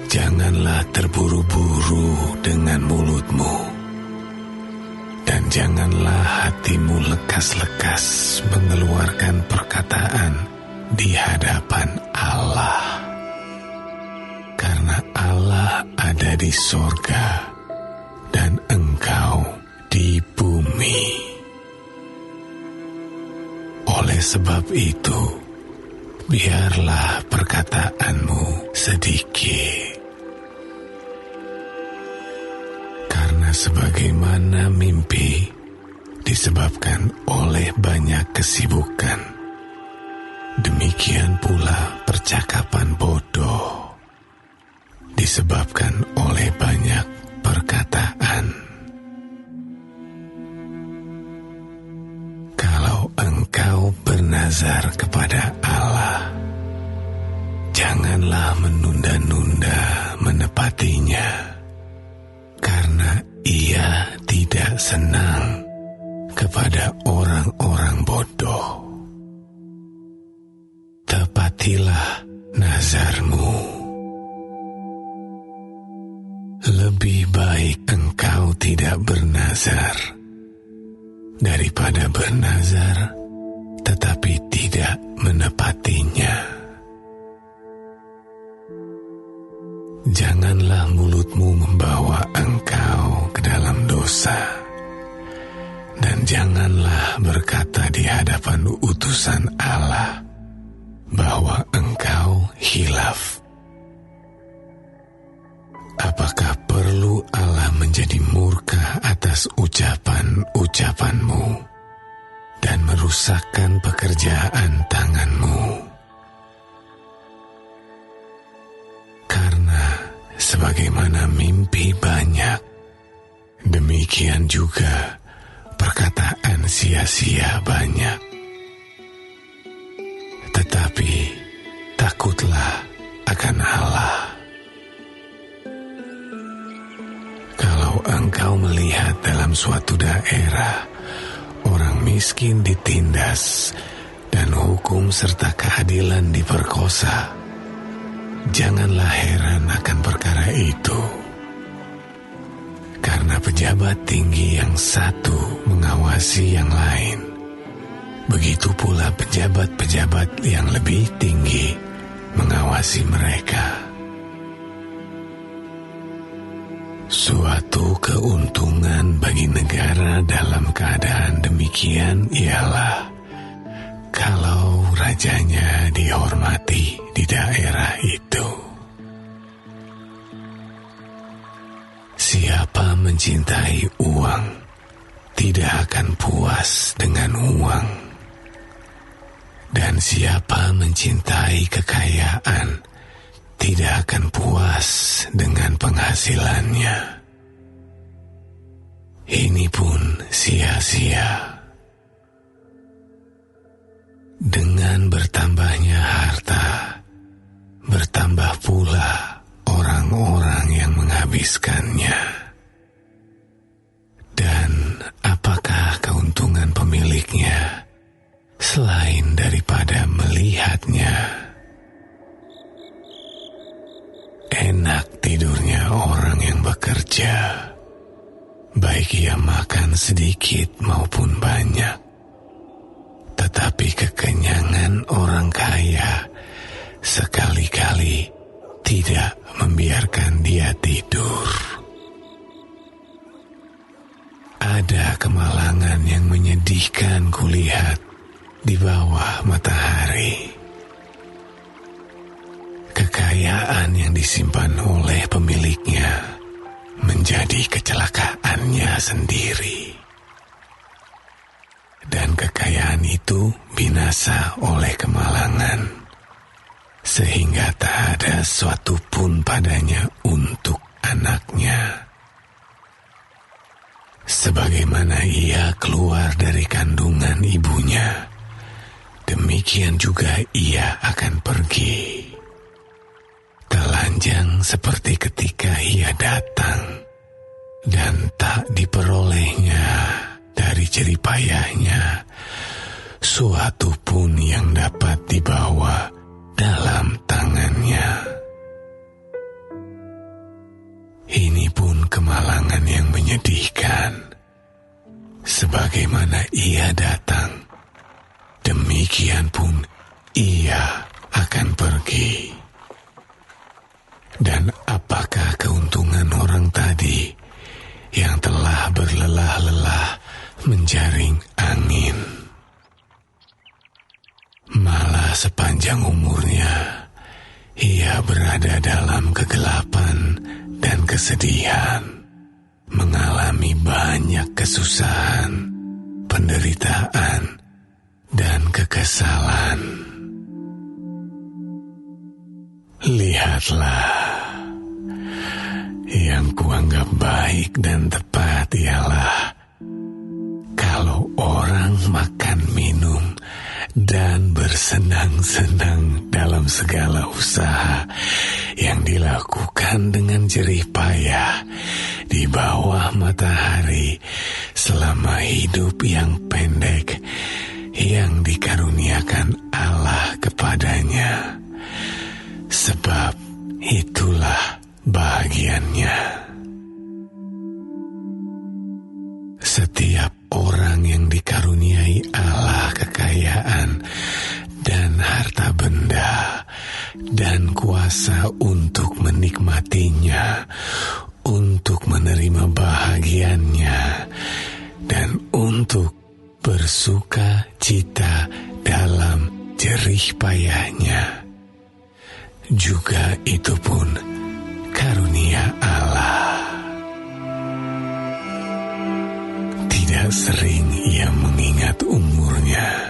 Janganlah terburu-buru dengan mulutmu, dan janganlah hatimu lekas-lekas mengeluarkan perkataan di hadapan Allah. Karena Allah ada di sorga dan engkau di bumi. Oleh sebab itu, biarlah perkataanmu sedikit. Karena sebagaimana mimpi disebabkan oleh banyak kesibukan, demikian pula percakapan bodoh disebabkan oleh banyak perkataan. Kalau engkau bernazar kepada Allah, janganlah menunda-nunda menepatinya, karena Ia tidak senang kepada orang-orang bodoh. Tepatilah nazarmu. Lebih baik engkau tidak bernazar daripada bernazar tetapi tidak menepatinya. Janganlah mulutmu membawa engkau ke dalam dosa, dan janganlah berkata di hadapan utusan Allah bahwa engkau khilaf. Apakah perlu Allah menjadi murka atas ucapan-ucapanmu dan merusakkan pekerjaan tanganmu? Sebagaimana mimpi banyak, demikian juga perkataan sia-sia banyak. Tetapi takutlah akan Allah. Kalau engkau melihat dalam suatu daerah orang miskin ditindas dan hukum serta keadilan diperkosa, janganlah heran akan perkara itu, karena pejabat tinggi yang satu mengawasi yang lain. Begitu pula pejabat-pejabat yang lebih tinggi mengawasi mereka. Suatu keuntungan bagi negara dalam keadaan demikian ialah kalau rajanya dihormati di daerah itu. Siapa mencintai uang tidak akan puas dengan uang, dan siapa mencintai kekayaan tidak akan puas dengan penghasilannya. Ini pun sia-sia. Dengan bertambahnya harta, bertambah pula orang-orang yang menghabiskannya. Dan apakah keuntungan pemiliknya selain daripada melihatnya? Enak tidurnya orang yang bekerja, baik ia makan sedikit maupun banyak. Tetapi kekenyangan orang kaya sekali-kali tidak membiarkan dia tidur. Ada kemalangan yang menyedihkan kulihat di bawah matahari. Kekayaan yang disimpan oleh pemiliknya menjadi kecelakaannya sendiri. Dan kekayaan itu binasa oleh kemalangan, sehingga tak ada suatu pun padanya untuk anaknya. Sebagaimana ia keluar dari kandungan ibunya, demikian juga ia akan pergi. Telanjang seperti ketika ia datang, dan tak diperolehnya dari jeripayahnya suatu pun yang dapat dibawa dalam tangannya. Ini pun kemalangan yang menyedihkan. Sebagaimana ia datang, demikian pun ia akan pergi. Dan apakah keuntungan orang tadi yang telah berlelah-lelah menjaring angin? Malah sepanjang umurnya, ia berada dalam kegelapan dan kesedihan, mengalami banyak kesusahan, penderitaan, dan kekesalan. Lihatlah, yang kuanggap baik dan tepat ialah kalau orang makan minum dan bersenang-senang dalam segala usaha yang dilakukan dengan jerih payah di bawah matahari selama hidup yang pendek yang dikaruniakan Allah kepadanya. Sebab itulah bahagiannya. Setiap orang yang dikaruniai Allah kekayaan dan harta benda dan kuasa untuk menikmatinya, untuk menerima bahagiannya, dan untuk bersuka cita dalam jerih payahnya. Juga itu pun karunia Allah. Tidak sering ia mengingat umurnya,